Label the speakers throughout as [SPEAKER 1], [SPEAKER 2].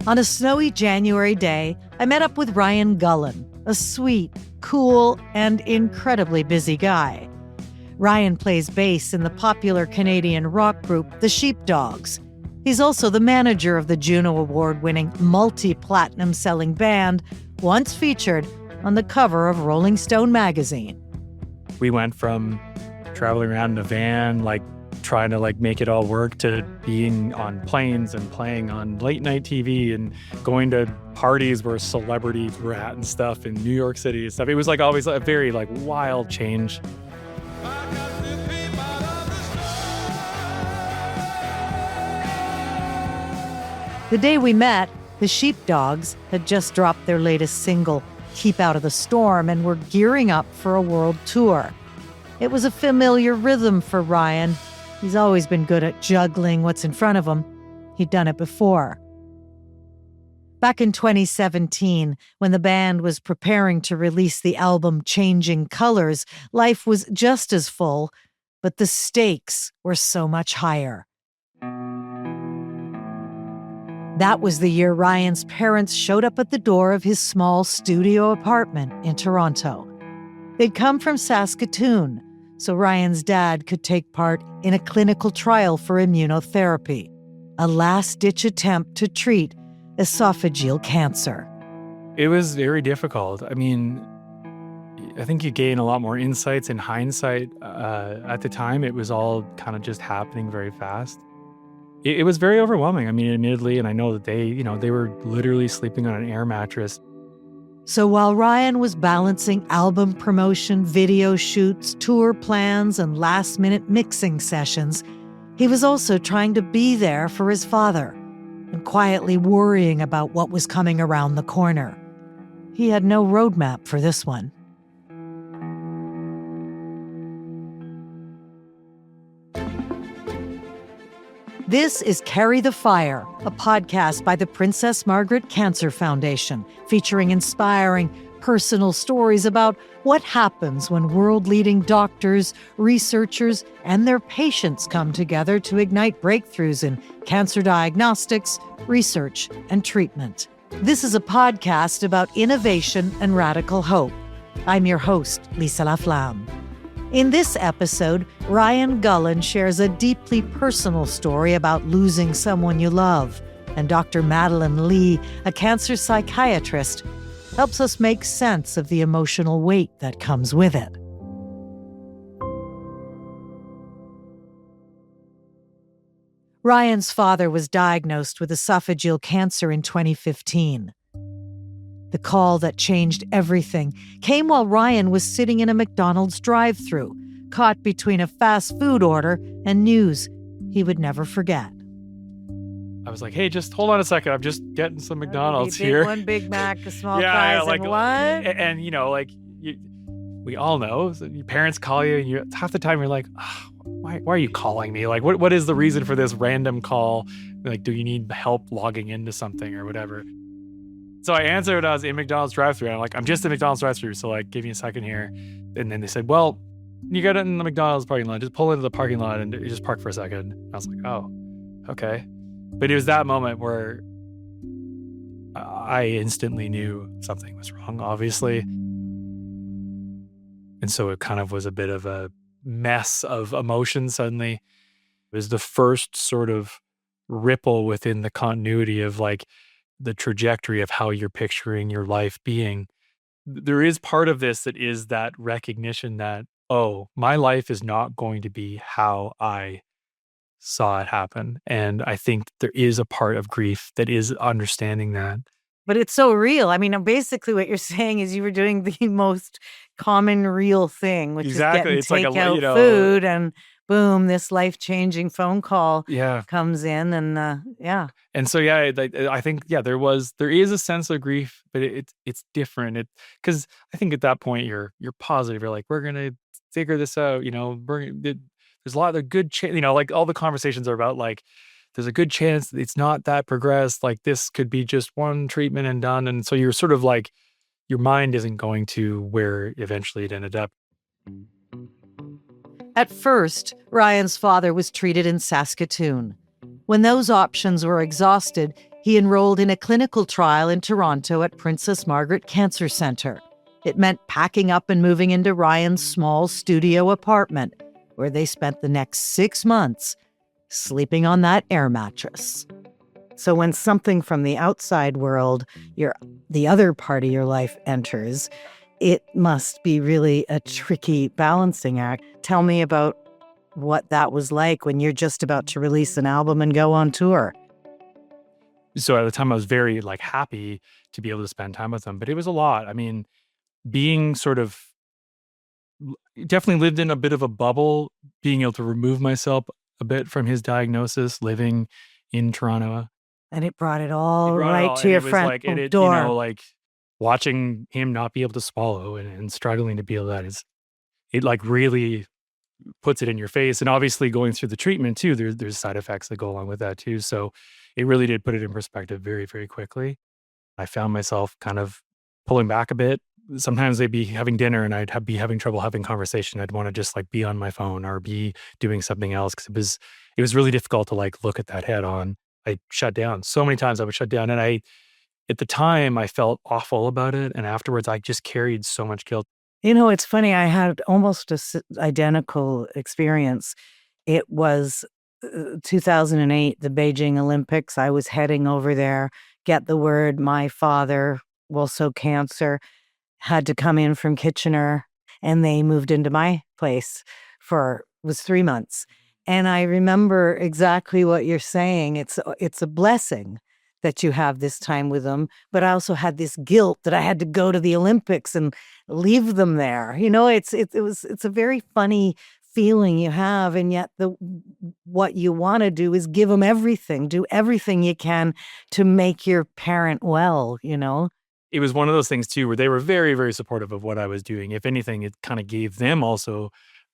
[SPEAKER 1] On a snowy January day, I met up with Ryan Gullen, a sweet, cool, and incredibly busy guy. Ryan plays bass in the popular Canadian rock group The Sheepdogs. He's also the manager of the Juno Award-winning multi-platinum selling band, once featured on the cover of Rolling Stone magazine.
[SPEAKER 2] We went from traveling around in a van, trying to make it all work, to being on planes and playing on late night TV and going to parties where celebrities were at and stuff in New York City and stuff. It was always a very wild change.
[SPEAKER 1] The day we met, the Sheepdogs had just dropped their latest single, Keep Out of the Storm, and were gearing up for a world tour. It was a familiar rhythm for Ryan. He's always been good at juggling what's in front of him. He'd done it before. Back in 2017, when the band was preparing to release the album Changing Colors, life was just as full, but the stakes were so much higher. That was the year Ryan's parents showed up at the door of his small studio apartment in Toronto. They'd come from Saskatoon, so Ryan's dad could take part in a clinical trial for immunotherapy, a last-ditch attempt to treat esophageal cancer.
[SPEAKER 2] It was very difficult. I think you gain a lot more insights in hindsight. At the time, it was all kind of just happening very fast. It was very overwhelming. Admittedly, and I know that they were literally sleeping on an air mattress.
[SPEAKER 1] So while Ryan was balancing album promotion, video shoots, tour plans, and last-minute mixing sessions, he was also trying to be there for his father and quietly worrying about what was coming around the corner. He had no roadmap for this one. This is Carry the Fire, a podcast by the Princess Margaret Cancer Foundation, featuring inspiring personal stories about what happens when world-leading doctors, researchers, and their patients come together to ignite breakthroughs in cancer diagnostics, research, and treatment. This is a podcast about innovation and radical hope. I'm your host, Lisa Laflamme. In this episode, Ryan Gullen shares a deeply personal story about losing someone you love, and Dr. Madeline Li, a cancer psychiatrist, helps us make sense of the emotional weight that comes with it. Ryan's father was diagnosed with esophageal cancer in 2015. The call that changed everything came while Ryan was sitting in a McDonald's drive-thru, caught between a fast food order and news he would never forget.
[SPEAKER 2] I was like, hey, just hold on a second. I'm just getting some McDonald's here.
[SPEAKER 1] One Big Mac, a small fries, and what?
[SPEAKER 2] And we all know, so your parents call you, and half the time you're like, oh, why are you calling me? What is the reason for this random call? Do you need help logging into something or whatever? So I answered when I was in McDonald's drive-thru, and I'm like, I'm just in McDonald's drive-thru, so give me a second here. And then they said, well, you got it in the McDonald's parking lot. Just pull into the parking lot and just park for a second. I was like, oh, okay. But it was that moment where I instantly knew something was wrong, obviously. And so it kind of was a bit of a mess of emotion suddenly. It was the first sort of ripple within the continuity of the trajectory of how you're picturing your life being. There is part of this that is that recognition that, oh, my life is not going to be how I saw it happen. And I think there is a part of grief that is understanding that.
[SPEAKER 1] But it's so real. Basically what you're saying is you were doing the most common real thing, which
[SPEAKER 2] exactly.
[SPEAKER 1] is getting takeout food, and boom, this life-changing phone call comes in, and yeah.
[SPEAKER 2] And so I think there is a sense of grief, but it's different. Because I think at that point you're positive. You're like, we're gonna figure this out. There's a lot of good chance. All the conversations are about there's a good chance that it's not that progressed. This could be just one treatment and done. And so you're sort of your mind isn't going to where eventually it ended up.
[SPEAKER 1] At first, Ryan's father was treated in Saskatoon. When those options were exhausted, He enrolled in a clinical trial in Toronto at Princess Margaret Cancer Centre. It meant packing up and moving into Ryan's small studio apartment, where they spent the next 6 months sleeping on that air mattress. So when something from the outside world, the other part of your life enters, it must be really a tricky balancing act. Tell me about what that was like when you're just about to release an album and go on tour.
[SPEAKER 2] So at the time I was very happy to be able to spend time with him, but it was a lot. I mean, being sort of definitely lived in a bit of a bubble, being able to remove myself a bit from his diagnosis, living in Toronto.
[SPEAKER 1] And it brought it all
[SPEAKER 2] It brought it
[SPEAKER 1] right
[SPEAKER 2] all,
[SPEAKER 1] to
[SPEAKER 2] and
[SPEAKER 1] your
[SPEAKER 2] it was
[SPEAKER 1] front
[SPEAKER 2] it,
[SPEAKER 1] door.
[SPEAKER 2] watching him not be able to swallow and struggling to be able to, it really puts it in your face. And obviously going through the treatment too, there's side effects that go along with that too. So it really did put it in perspective very, very quickly. I found myself kind of pulling back a bit. Sometimes they'd be having dinner and be having trouble having conversation. I'd want to just be on my phone or be doing something else because it was really difficult to look at that head on. I shut down. So many times I would shut down. And at the time I felt awful about it. And afterwards I just carried so much guilt.
[SPEAKER 1] It's funny. I had almost identical experience. It was 2008, the Beijing Olympics. I was heading over there, get the word my father, also cancer, had to come in from Kitchener, and they moved into my place was 3 months. And I remember exactly what you're saying. It's a blessing that you have this time with them, but I also had this guilt that I had to go to the Olympics and leave them there. It's a very funny feeling you have, and yet what you want to do is give them everything, do everything you can to make your parent well.
[SPEAKER 2] It was one of those things too, where they were very, very supportive of what I was doing. If anything, it kind of gave them also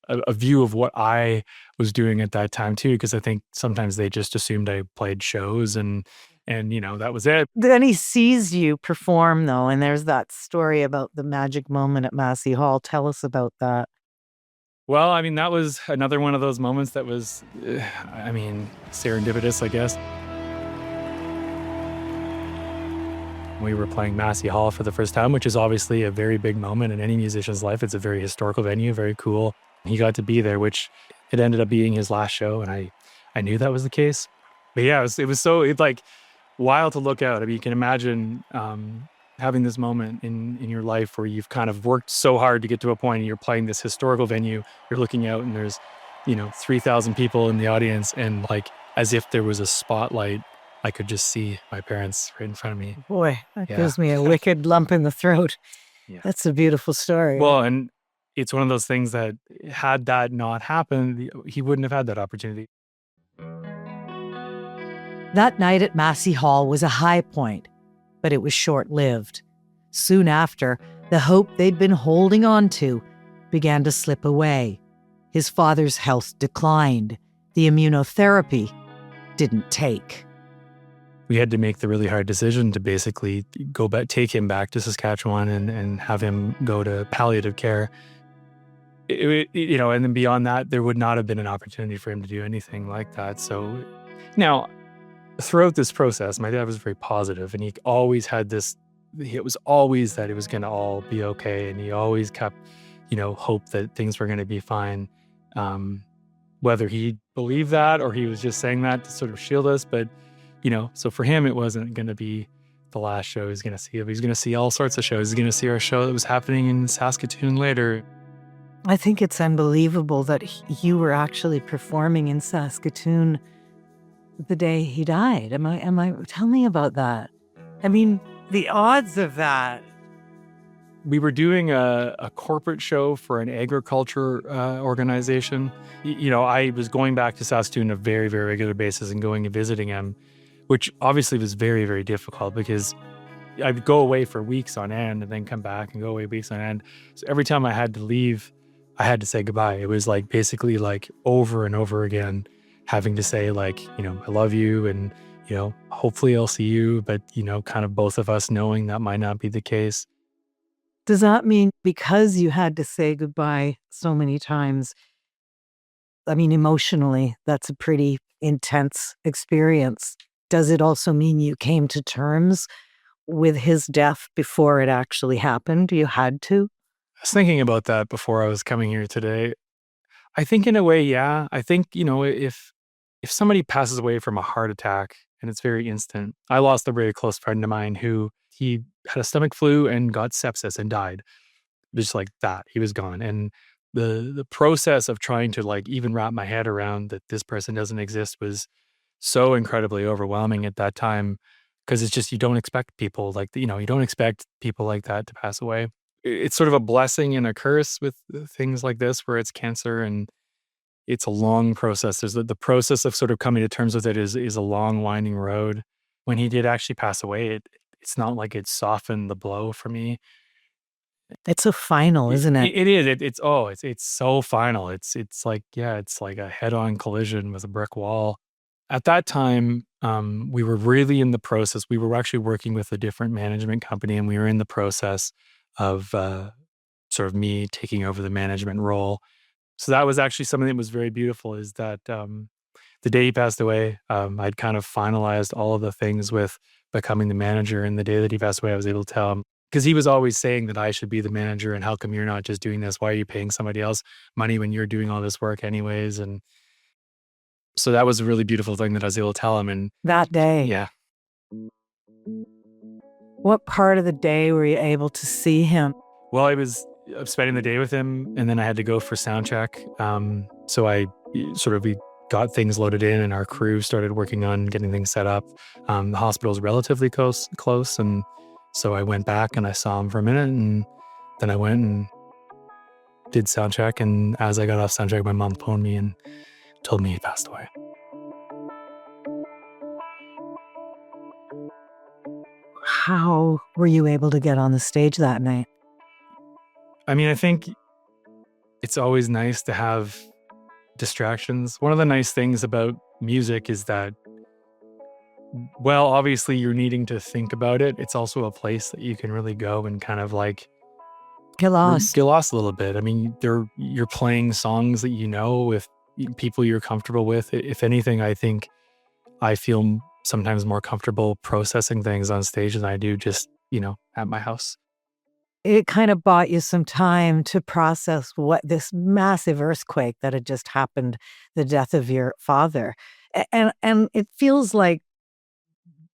[SPEAKER 2] a view of what I was doing at that time too, because I think sometimes they just assumed I played shows and that was it.
[SPEAKER 1] Then he sees you perform though, and there's that story about the magic moment at Massey Hall. Tell us about that.
[SPEAKER 2] Well, I mean, that was another one of those moments that was, serendipitous, I guess. We were playing Massey Hall for the first time, which is obviously a very big moment in any musician's life. It's a very historical venue, very cool. He got to be there, which it ended up being his last show, and I knew that was the case. But yeah, it was so wild to look out. I mean, you can imagine having this moment in your life where you've kind of worked so hard to get to a point and you're playing this historical venue. You're looking out and there's 3,000 people in the audience, and as if there was a spotlight, I could just see my parents right in front of me.
[SPEAKER 1] Boy, that gives me a wicked lump in the throat. Yeah. That's a beautiful story.
[SPEAKER 2] Well, and it's one of those things that had that not happened, he wouldn't have had that opportunity.
[SPEAKER 1] That night at Massey Hall was a high point, but it was short-lived. Soon after, the hope they'd been holding on to began to slip away. His father's health declined. The immunotherapy didn't take.
[SPEAKER 2] We had to make the really hard decision to basically go back, take him back to Saskatchewan and have him go to palliative care. And then beyond that, there would not have been an opportunity for him to do anything like that. So now, throughout this process, my dad was very positive, and he always had this, it was always that it was going to all be okay. And he always kept, hope that things were going to be fine. Whether he believed that or he was just saying that to sort of shield us. But, so for him, it wasn't going to be the last show he's going to see. He's going to see all sorts of shows. He's going to see our show that was happening in Saskatoon later.
[SPEAKER 1] I think it's unbelievable that you were actually performing in Saskatoon the day he died. Tell me about that. I mean, the odds of that.
[SPEAKER 2] We were doing a corporate show for an agriculture organization. I was going back to Saskatoon on a very, very regular basis and going and visiting him, which obviously was very, very difficult because I would go away for weeks on end and then come back and go away weeks on end. So every time I had to leave, I had to say goodbye. It was basically over and over again, having to say I love you and, hopefully I'll see you, but, kind of both of us knowing that might not be the case.
[SPEAKER 1] Does that mean because you had to say goodbye so many times, emotionally, that's a pretty intense experience? does it also mean you came to terms with his death before it actually happened? You had to?
[SPEAKER 2] I was thinking about that before I was coming here today. I think in a way, yeah. I think, if somebody passes away from a heart attack and it's very instant. I lost a very close friend of mine who he had a stomach flu and got sepsis and died. Just like that. He was gone. And the process of trying to like even wrap my head around that this person doesn't exist was so incredibly overwhelming at that time, because it's just you don't expect people like you don't expect people like that to pass away. It's sort of a blessing and a curse with things like this where it's cancer, and it's a long process. There's the process of sort of coming to terms with it is a long winding road. When he did actually pass away, it's not like it softened the blow for me.
[SPEAKER 1] It's so final, isn't it?
[SPEAKER 2] It is. It's so final. It's like, yeah, it's like a head-on collision with a brick wall. At that time, we were really in the process. We were actually working with a different management company, and we were in the process of sort of me taking over the management role. So that was actually something that was very beautiful, is that the day he passed away, I'd kind of finalized all of the things with becoming the manager. And the day that he passed away, I was able to tell him, because he was always saying that I should be the manager, and how come you're not just doing this? Why are you paying somebody else money when you're doing all this work anyways? And so that was a really beautiful thing that I was able to tell him. And
[SPEAKER 1] That day.
[SPEAKER 2] yeah,
[SPEAKER 1] What part of the day were you able to see him?
[SPEAKER 2] well, I was spending the day with him, and then I had to go for sound check. So we got things loaded in, and our crew started working on getting things set up. The hospital's relatively close, and so I went back and I saw him for a minute, and then I went and did sound check. And as I got off sound check, my mom phoned me and told me he passed away.
[SPEAKER 1] How were you able to get on the stage that night?
[SPEAKER 2] I mean, I think it's always nice to have distractions. One of the nice things about music is that, well, obviously you're needing to think about it. It's also a place that you can really go and kind of like
[SPEAKER 1] Get lost.
[SPEAKER 2] get lost a little bit. I mean, you're playing songs that you know with people you're comfortable with. If anything, I think I feel sometimes more comfortable processing things on stage than I do just, at my house.
[SPEAKER 1] It kind of bought you some time to process what this massive earthquake that had just happened, the death of your father. And it feels like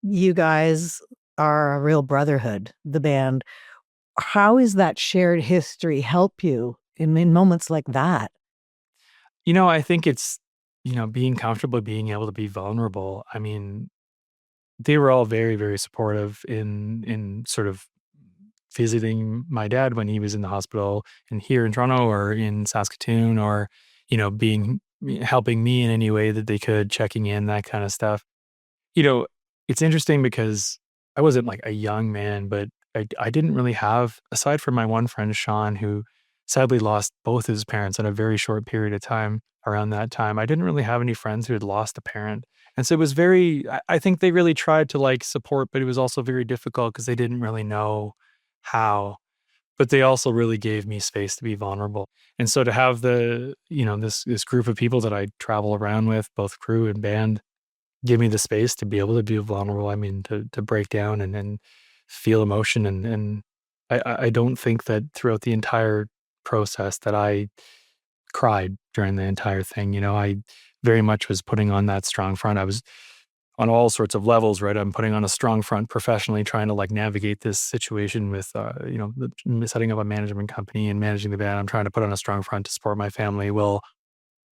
[SPEAKER 1] you guys are a real brotherhood, the band. How is that shared history help you in moments like that?
[SPEAKER 2] I think it's, being comfortable, being able to be vulnerable. I mean, they were all very, very supportive in sort of visiting my dad when he was in the hospital, and here in Toronto or in Saskatoon, or, being helping me in any way that they could, checking in, that kind of stuff. It's interesting because I wasn't like a young man, but I didn't really have, aside from my one friend, Sean, who sadly lost both his parents in a very short period of time around that time. I didn't really have any friends who had lost a parent. And so it was I think they really tried to like support, but it was also very difficult because they didn't really know how. But they also really gave me space to be vulnerable. And so to have this group of people that I travel around with, both crew and band, give me the space to be able to be vulnerable. I mean, to break down and feel emotion. And I don't think that throughout the entire process that I cried during the entire thing. I very much was putting on that strong front. I was on all sorts of levels, right? I'm putting on a strong front professionally, trying to like navigate this situation with, setting up a management company and managing the band. I'm trying to put on a strong front to support my family, while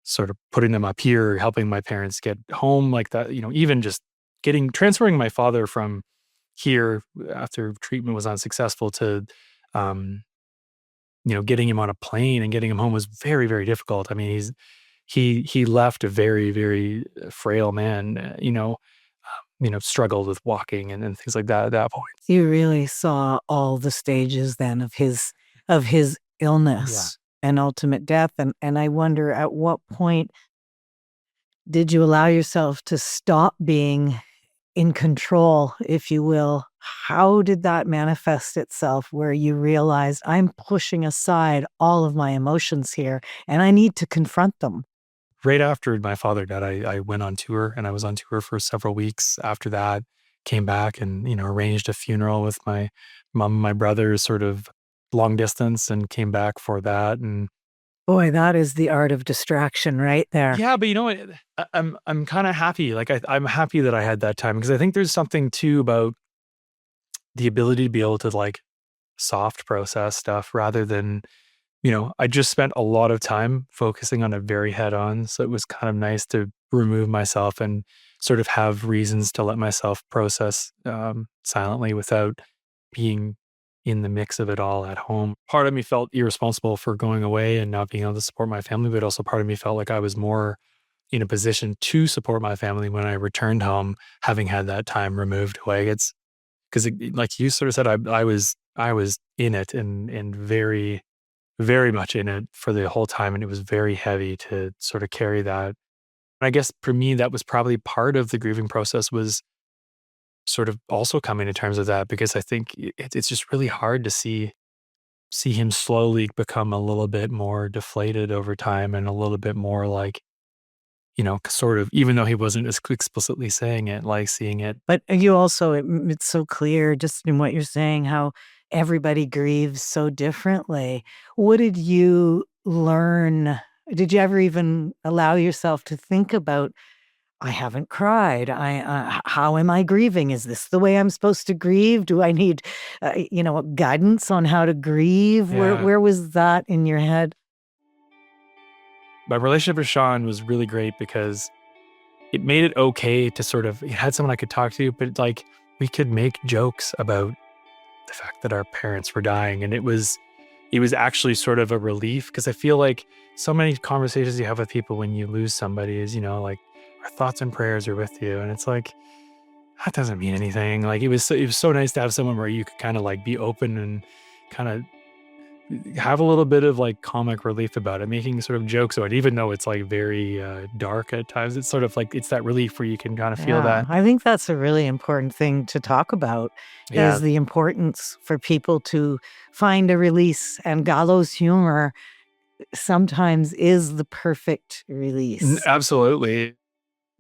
[SPEAKER 2] sort of putting them up here, helping my parents get home like that, even just transferring my father from here after treatment was unsuccessful to, getting him on a plane and getting him home was very, very difficult. I mean, he left a very, very frail man, struggled with walking and things like that at that point.
[SPEAKER 1] You really saw all the stages then of his illness and ultimate death. And I wonder, at what point did you allow yourself to stop being in control, if you will? How did that manifest itself, where you realized, I'm pushing aside all of my emotions here and I need to confront them?
[SPEAKER 2] right after my father died, I went on tour, and I was on tour for several weeks after that, came back and, arranged a funeral with my mom and my brother, sort of long distance, and came back for that. And
[SPEAKER 1] Boy, that is the art of distraction right there.
[SPEAKER 2] yeah, but you know what? I'm kind of happy. Like I'm happy that I had that time, because I think there's something too about the ability to be able to like soft process stuff rather than, I just spent a lot of time focusing on it very head on. So it was kind of nice to remove myself and sort of have reasons to let myself process silently without being in the mix of it all at home. Part of me felt irresponsible for going away and not being able to support my family, but also part of me felt like I was more in a position to support my family when I returned home, having had that time removed away. It's because, like you sort of said, I was in it and very, very much in it for the whole time, and it was very heavy to sort of carry that. And I guess for me, that was probably part of the grieving process, was sort of also coming to terms with that, because I think it's just really hard to see him slowly become a little bit more deflated over time, and a little bit more like, sort of, even though he wasn't as explicitly saying it, like seeing it.
[SPEAKER 1] But you also, it's so clear just in what you're saying, how everybody grieves so differently. What did you learn? Did you ever even allow yourself to think about, I haven't cried. How am I grieving? Is this the way I'm supposed to grieve? Do I need, guidance on how to grieve?
[SPEAKER 2] Yeah.
[SPEAKER 1] Where was that in your head?
[SPEAKER 2] My relationship with Sean was really great because it made it okay to sort of, it had someone I could talk to, but like we could make jokes about the fact that our parents were dying. And it was actually sort of a relief, because I feel like so many conversations you have with people when you lose somebody is, like, our thoughts and prayers are with you. And it's like, that doesn't mean anything. Like it was so nice to have someone where you could kind of like be open and kind of have a little bit of like comic relief about it, making sort of jokes about it, even though it's like very dark at times. It's sort of like, it's that relief where you can kind of feel
[SPEAKER 1] Yeah,
[SPEAKER 2] that.
[SPEAKER 1] I think that's a really important thing to talk about,
[SPEAKER 2] Yeah,
[SPEAKER 1] is the importance for people to find a release, and gallows humor sometimes is the perfect release.
[SPEAKER 2] absolutely.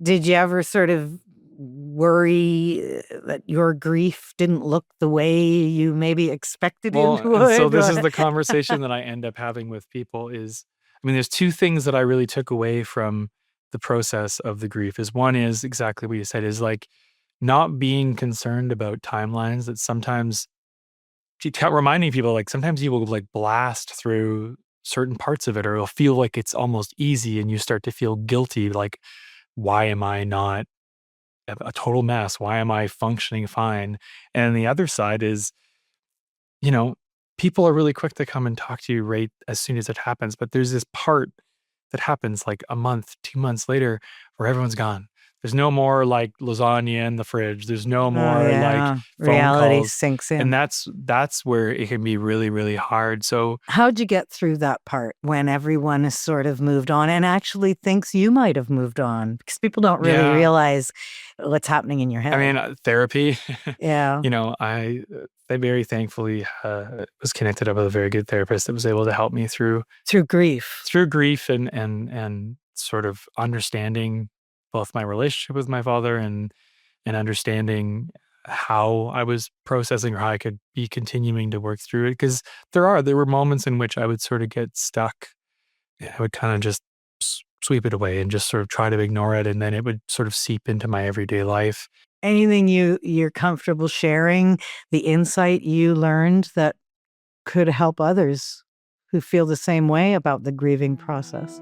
[SPEAKER 1] Did you ever sort of worry that your grief didn't look the way you maybe expected it
[SPEAKER 2] Well, and so
[SPEAKER 1] would?
[SPEAKER 2] this
[SPEAKER 1] Or
[SPEAKER 2] is the conversation that I end up having with people is, I mean, there's two things that I really took away from the process of the grief. Is one is exactly what you said, is like not being concerned about timelines, that sometimes reminding people, like sometimes you will like blast through certain parts of it, or it'll feel like it's almost easy and you start to feel guilty. Like, why am I not a total mess? Why am I functioning fine? And the other side is, you know, people are really quick to come and talk to you right as soon as it happens. But there's this part that happens like a month, 2 months later, where everyone's gone. There's no more like lasagna in the fridge. There's no
[SPEAKER 1] oh,
[SPEAKER 2] more like
[SPEAKER 1] yeah,
[SPEAKER 2] phone
[SPEAKER 1] reality
[SPEAKER 2] calls.
[SPEAKER 1] sinks
[SPEAKER 2] And
[SPEAKER 1] in.
[SPEAKER 2] that's where it can be really, really hard. So
[SPEAKER 1] How'd you get through that part when everyone has sort of moved on and actually thinks you might have moved on? Because people don't really
[SPEAKER 2] yeah,
[SPEAKER 1] realize what's happening in your
[SPEAKER 2] I
[SPEAKER 1] head.
[SPEAKER 2] mean, therapy,
[SPEAKER 1] Yeah.
[SPEAKER 2] I very thankfully was connected up with a very good therapist that was able to help me
[SPEAKER 1] Through grief.
[SPEAKER 2] through grief and sort of understanding both my relationship with my father and understanding how I was processing, or how I could be continuing to work through it. Because there were moments in which I would sort of get stuck. And I would kind of just sweep it away and just sort of try to ignore it, and then it would sort of seep into my everyday life.
[SPEAKER 1] Anything you're comfortable sharing, the insight you learned that could help others who feel the same way about the grieving process?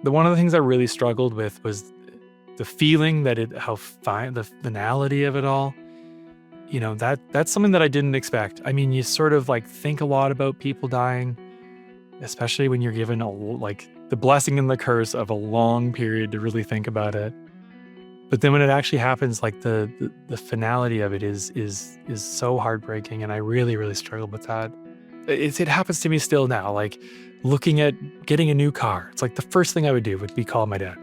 [SPEAKER 2] One of the things I really struggled with was the feeling that how fine, the finality of it all. That's something that I didn't expect. I mean, you sort of like think a lot about people dying, especially when you're given like the blessing and the curse of a long period to really think about it. But then when it actually happens, like the finality of it is so heartbreaking, and I really, really struggled with that. It happens to me still now, like looking at getting a new car. It's like the first thing I would do would be call my dad.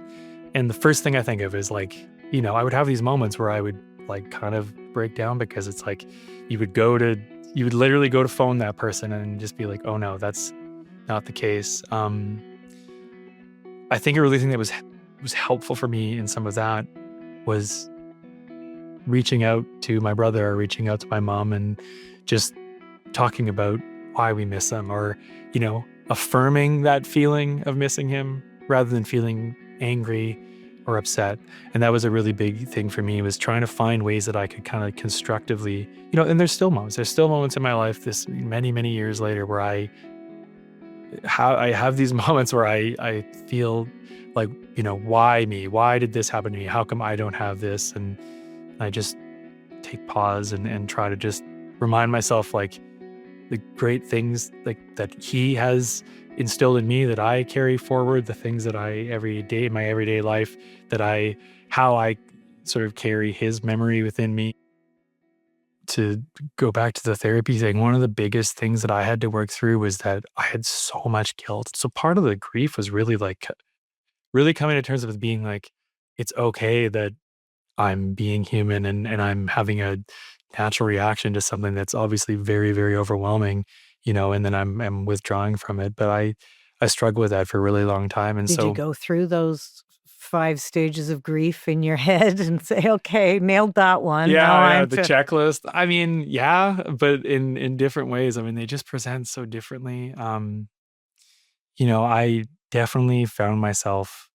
[SPEAKER 2] And the first thing I think of is like, I would have these moments where I would like kind of break down, because it's like you would literally go to phone that person and just be like, oh no, that's not the case. I think a really thing that was helpful for me in some of that was reaching out to my brother or reaching out to my mom and just talking about why we miss him, or, affirming that feeling of missing him rather than feeling angry or upset. And that was a really big thing for me, was trying to find ways that I could kind of constructively, and there's still moments in my life this many, many years later where I have these moments where I feel like, why me? Why did this happen to me? How come I don't have this? And I just take pause and try to just remind myself, like, the great things like that he has instilled in me that I carry forward, the things that I every day in my everyday life how I sort of carry his memory within me. To go back to the therapy thing, one of the biggest things that I had to work through was that I had so much guilt. So part of the grief was really coming to terms with being like, it's okay that I'm being human and I'm having a natural reaction to something that's obviously very, very overwhelming, and then I'm withdrawing from it. But I struggled with that for a really long time. And
[SPEAKER 1] Did you go through those 5 stages of grief in your head and say, okay, nailed that one?
[SPEAKER 2] Yeah, the checklist. I mean, yeah, but in different ways. I mean, they just present so differently. I definitely found myself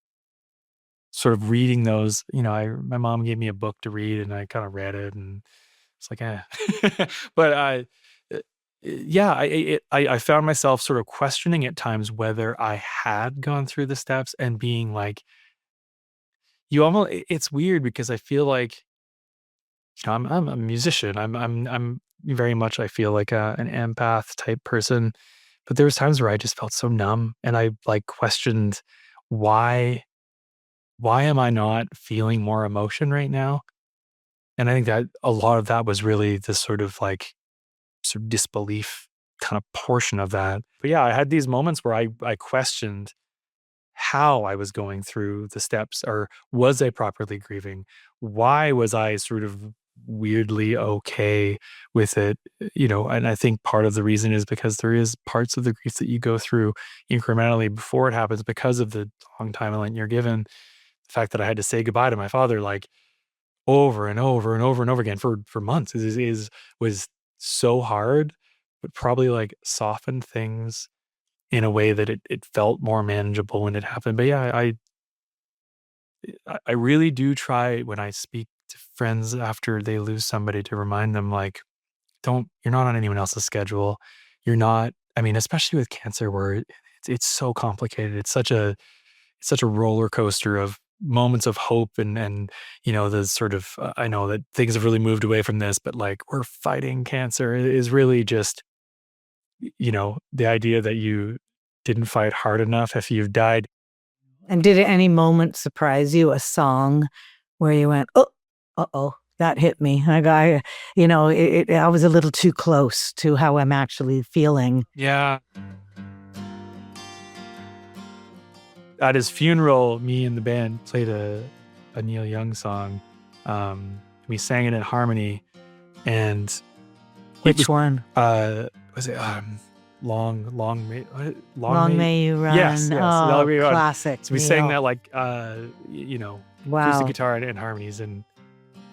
[SPEAKER 2] sort of reading those. My mom gave me a book to read, and I kind of read it, and it's like, But I found myself sort of questioning at times whether I had gone through the steps and being like, it's weird because I feel like, I'm a musician. I'm very much, I feel like an empath type person, but there was times where I just felt so numb, and I like questioned why am I not feeling more emotion right now? And I think that a lot of that was really this sort of disbelief kind of portion of that. But yeah, I had these moments where I questioned how I was going through the steps, or was I properly grieving? Why was I sort of weirdly okay with it? And I think part of the reason is because there is parts of the grief that you go through incrementally before it happens, because of the long timeline you're given. The fact that I had to say goodbye to my father, like, over and over and over and over again for months was so hard, but probably like softened things in a way that it felt more manageable when it happened. But yeah, I really do try when I speak to friends after they lose somebody to remind them, like, you're not on anyone else's schedule. You're not, I mean, especially with cancer where it's so complicated. It's such a roller coaster of moments of hope and the sort of I know that things have really moved away from this, but like, we're fighting cancer is really just the idea that you didn't fight hard enough if you've died.
[SPEAKER 1] And did at any moment surprise you, a song where you went, oh, uh-oh, that hit me? I was a little too close to how I'm actually feeling.
[SPEAKER 2] Yeah. At his funeral, me and the band played a Neil Young song. We sang it in harmony, and
[SPEAKER 1] which one?
[SPEAKER 2] Was it Long
[SPEAKER 1] May You Run?
[SPEAKER 2] Yes.
[SPEAKER 1] Oh, classic.
[SPEAKER 2] So we sang that like
[SPEAKER 1] wow,
[SPEAKER 2] acoustic guitar and harmonies, and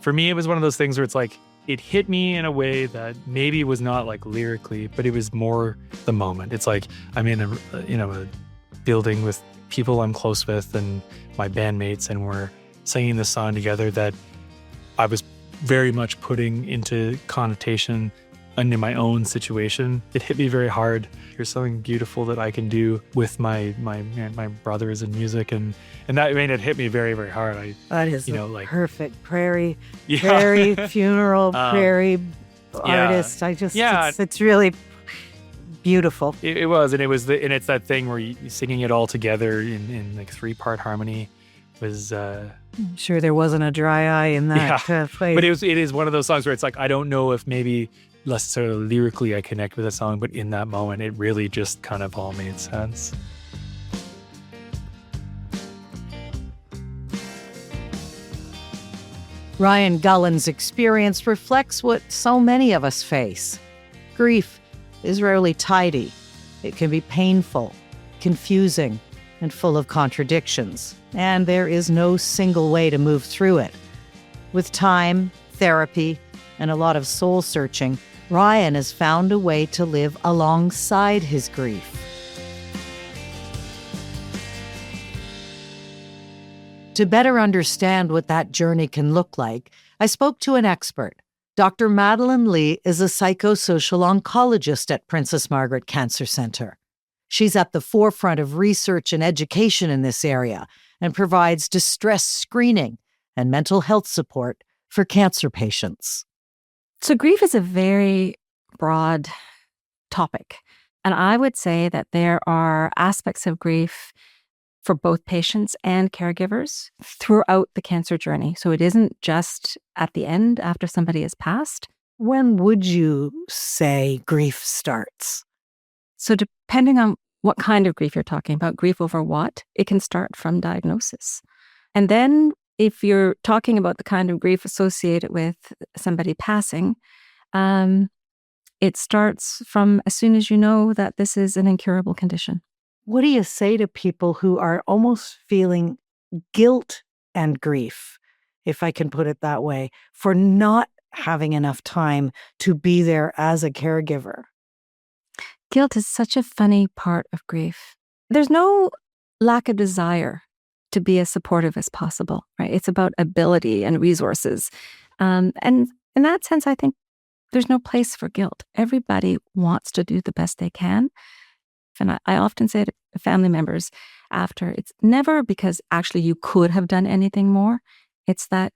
[SPEAKER 2] for me, it was one of those things where it's like it hit me in a way that maybe was not like lyrically, but it was more the moment. It's like I'm in a building with people I'm close with and my bandmates, and we're singing this song together that I was very much putting into connotation into my own situation. It hit me very hard. Here's something beautiful that I can do with my brothers in music, and that, I mean, it hit me very, very hard.
[SPEAKER 1] That is like perfect prairie funeral, prairie artist. It's really beautiful.
[SPEAKER 2] It was, and it's that thing where you singing it all together in like 3-part harmony was.
[SPEAKER 1] I'm sure there wasn't a dry eye in that place.
[SPEAKER 2] But it is one of those songs where it's like, I don't know if maybe necessarily lyrically I connect with that song, but in that moment it really just kind of all made sense.
[SPEAKER 1] Ryan Gullen's experience reflects what so many of us face. Grief is rarely tidy. It can be painful, confusing, and full of contradictions, and there is no single way to move through it. With time, therapy, and a lot of soul searching, Ryan has found a way to live alongside his grief. To better understand what that journey can look like, I spoke to an expert. Dr. Madeline Li is a psychosocial oncologist at Princess Margaret Cancer Center. She's at the forefront of research and education in this area and provides distress screening and mental health support for cancer patients.
[SPEAKER 3] So grief is a very broad topic. And I would say that there are aspects of grief for both patients and caregivers throughout the cancer journey. So it isn't just at the end after somebody has passed.
[SPEAKER 1] When would you say grief starts?
[SPEAKER 3] So depending on what kind of grief you're talking about, grief over what, it can start from diagnosis. And then if you're talking about the kind of grief associated with somebody passing, it starts from as soon as you know that this is an incurable condition.
[SPEAKER 1] What do you say to people who are almost feeling guilt and grief, if I can put it that way, for not having enough time to be there as a caregiver?
[SPEAKER 3] Guilt is such a funny part of grief. There's no lack of desire to be as supportive as possible, right? It's about ability and resources. And in that sense, I think there's no place for guilt. Everybody wants to do the best they can. And I often say to family members after, it's never because actually you could have done anything more. It's that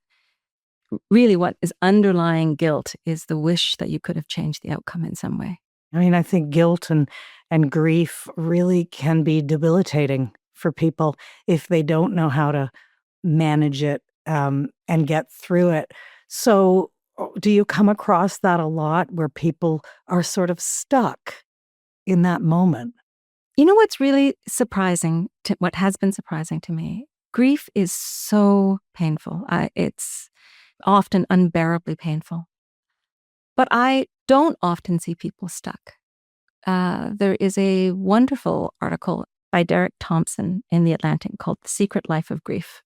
[SPEAKER 3] really what is underlying guilt is the wish that you could have changed the outcome in some way.
[SPEAKER 1] I mean, I think guilt and grief really can be debilitating for people if they don't know how to manage it and get through it. So do you come across that a lot where people are sort of stuck in that moment?
[SPEAKER 3] You know what's really surprising, what has been surprising to me? Grief is so painful. It's often unbearably painful. But I don't often see people stuck. There is a wonderful article by Derek Thompson in The Atlantic called The Secret Life of Grief.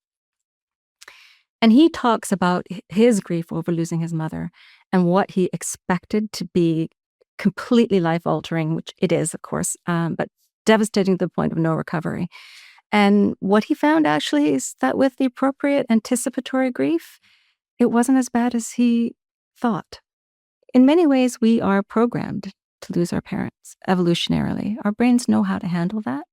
[SPEAKER 3] And he talks about his grief over losing his mother and what he expected to be completely life-altering, which it is, of course, but devastating to the point of no recovery. And what he found actually is that with the appropriate anticipatory grief, it wasn't as bad as he thought. In many ways, we are programmed to lose our parents evolutionarily. Our brains know how to handle that.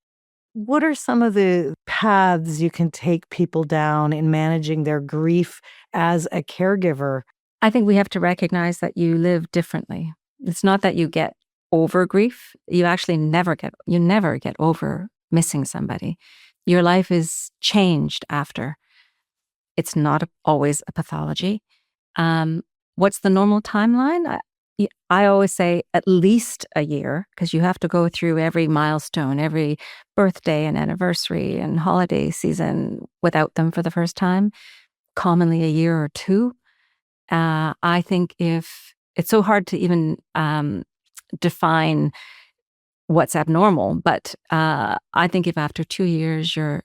[SPEAKER 1] What are some of the paths you can take people down in managing their grief as a caregiver?
[SPEAKER 3] I think we have to recognize that you live differently. It's not that you get over grief. You actually never get over missing somebody. Your life is changed after. It's not always a pathology. What's the normal timeline? I always say at least a year, because you have to go through every milestone, every birthday and anniversary and holiday season without them for the first time, commonly a year or two. I think if it's so hard to even define what's abnormal, but I think if after 2 years you're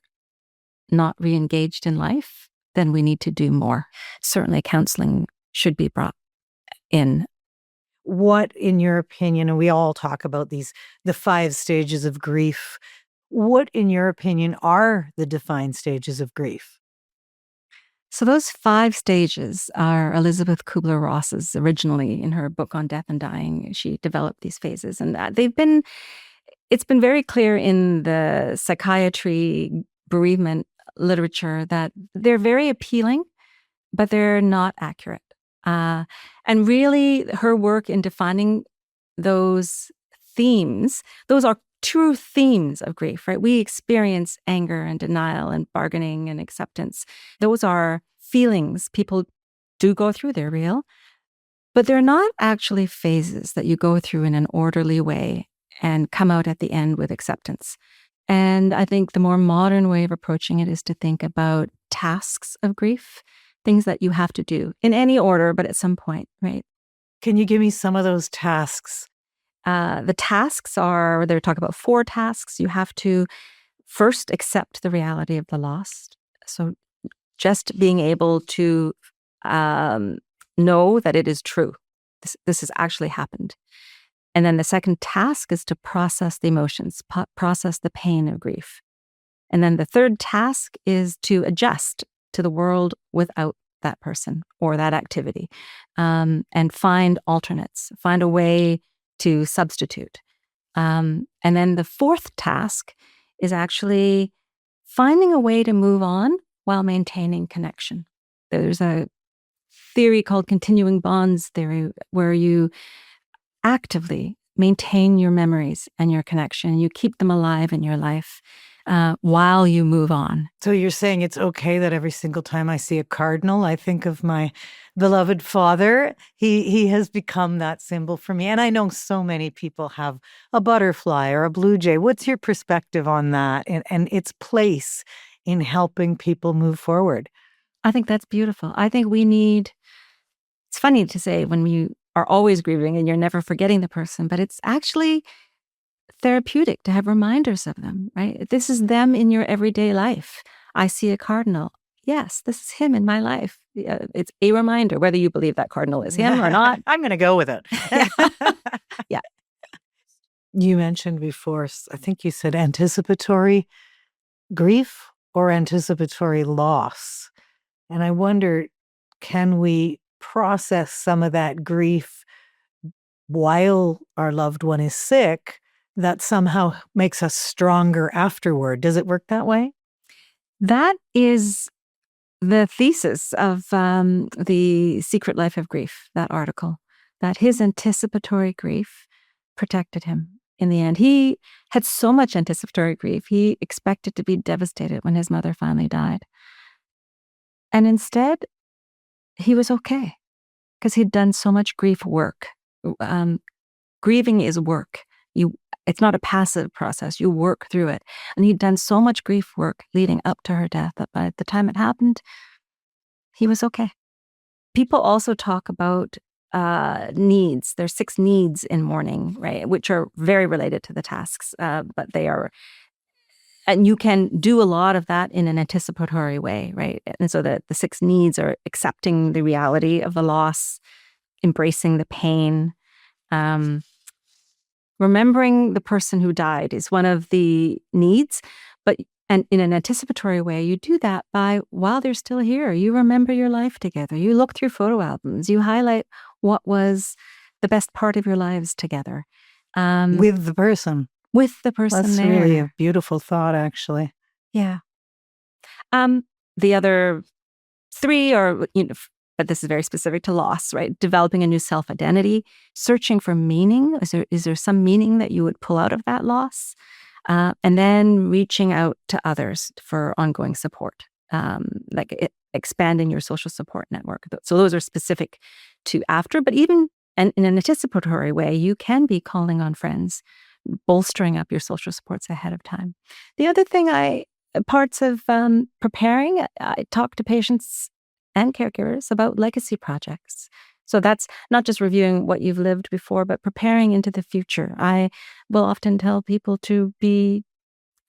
[SPEAKER 3] not re-engaged in life, then we need to do more. Certainly counseling should be brought in.
[SPEAKER 1] What, in your opinion, and we all talk about the 5 stages of grief, what, in your opinion, are the defined stages of grief?
[SPEAKER 3] So those 5 stages are Elizabeth Kubler-Ross's originally in her book on death and dying. She developed these phases, and it's been very clear in the psychiatry bereavement literature that they're very appealing, but they're not accurate. And really, her work in defining those themes, those are true themes of grief, right? We experience anger and denial and bargaining and acceptance. Those are feelings people do go through, they're real, but they're not actually phases that you go through in an orderly way and come out at the end with acceptance. And I think the more modern way of approaching it is to think about tasks of grief, things that you have to do in any order, but at some point, right?
[SPEAKER 1] Can you give me some of those tasks?
[SPEAKER 3] The tasks are, they talk about 4 tasks. You have to first accept the reality of the loss. So just being able to know that it is true. This has actually happened. And then the second task is to process the emotions, process the pain of grief. And then the third task is to adjust to the world without that person or that activity, and find alternates, find a way to substitute. And then the fourth task is actually finding a way to move on while maintaining connection. There's a theory called continuing bonds theory, where you actively maintain your memories and your connection. You keep them alive in your life while you move on.
[SPEAKER 1] So you're saying it's okay that every single time I see a cardinal, I think of my beloved father. He has become that symbol for me. And I know so many people have a butterfly or a blue jay. What's your perspective on that and its place in helping people move forward?
[SPEAKER 3] I think that's beautiful. I think we need, it's funny to say when you are always grieving and you're never forgetting the person, but it's actually therapeutic to have reminders of them, right? This is them in your everyday life. I see a cardinal. Yes, this is him in my life. It's a reminder, whether you believe that cardinal is him or not.
[SPEAKER 1] I'm going to go with it.
[SPEAKER 3] Yeah.
[SPEAKER 1] You mentioned before, I think you said anticipatory grief or anticipatory loss. And I wonder, can we process some of that grief while our loved one is sick that somehow makes us stronger afterward? Does it work that way?
[SPEAKER 3] That is the thesis of The Secret Life of Grief, that article, that his anticipatory grief protected him in the end. He had so much anticipatory grief. He expected to be devastated when his mother finally died. And instead, he was okay because he'd done so much grief work. Grieving is work. It's not a passive process. You work through it. And he'd done so much grief work leading up to her death that by the time it happened, he was okay. People also talk about needs. There's 6 needs in mourning, right, which are very related to the tasks, but they are. And you can do a lot of that in an anticipatory way, right? And so the 6 needs are accepting the reality of the loss, embracing the pain, remembering the person who died is one of the needs. And in an anticipatory way, you do that by, while they're still here, you remember your life together. You look through photo albums. You highlight what was the best part of your lives together.
[SPEAKER 1] With the person.
[SPEAKER 3] With the person
[SPEAKER 1] That's
[SPEAKER 3] there.
[SPEAKER 1] really a beautiful thought, actually.
[SPEAKER 3] Yeah. The other 3 are, but this is very specific to loss, right? Developing a new self-identity, searching for meaning. Is there some meaning that you would pull out of that loss? And then reaching out to others for ongoing support, expanding your social support network. So those are specific to after, but even in an anticipatory way, you can be calling on friends, bolstering up your social supports ahead of time. The other thing parts of preparing, I talk to patients and caregivers about legacy projects. So that's not just reviewing what you've lived before, but preparing into the future. I will often tell people to be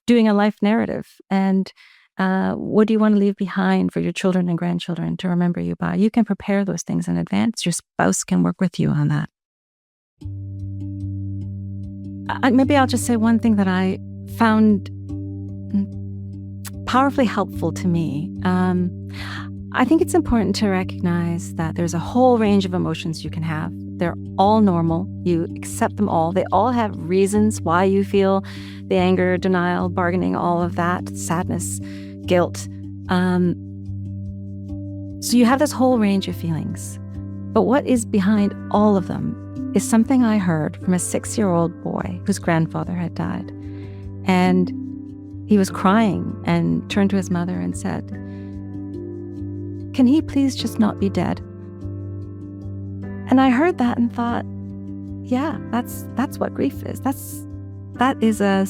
[SPEAKER 3] doing a life narrative. And what do you want to leave behind for your children and grandchildren to remember you by? You can prepare those things in advance. Your spouse can work with you on that. Maybe I'll just say one thing that I found powerfully helpful to me. I think it's important to recognize that there's a whole range of emotions you can have. They're all normal. You accept them all. They all have reasons why you feel the anger, denial, bargaining, all of that, sadness, guilt. So you have this whole range of feelings. But what is behind all of them is something I heard from a 6-year-old boy whose grandfather had died. And he was crying and turned to his mother and said, "Can he please just not be dead?" And I heard that and thought, yeah, that's what grief is. That is a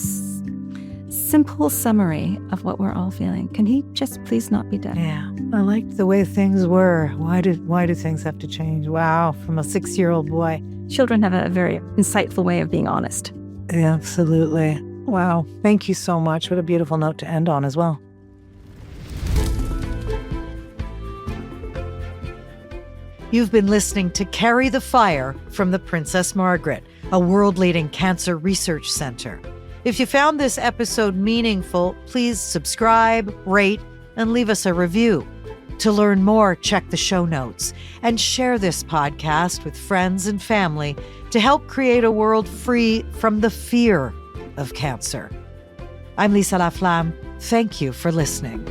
[SPEAKER 3] simple summary of what we're all feeling. Can he just please not be dead?
[SPEAKER 1] Yeah, I liked the way things were. Why do things have to change? Wow, from a 6-year-old boy.
[SPEAKER 3] Children have a very insightful way of being honest.
[SPEAKER 1] Yeah, absolutely.
[SPEAKER 4] Wow. Thank you so much. What a beautiful note to end on as well.
[SPEAKER 1] You've been listening to Carry the Fire from the Princess Margaret, a world-leading cancer research center. If you found this episode meaningful, please subscribe, rate, and leave us a review. To learn more, check the show notes and share this podcast with friends and family to help create a world free from the fear of cancer. I'm Lisa Laflamme. Thank you for listening.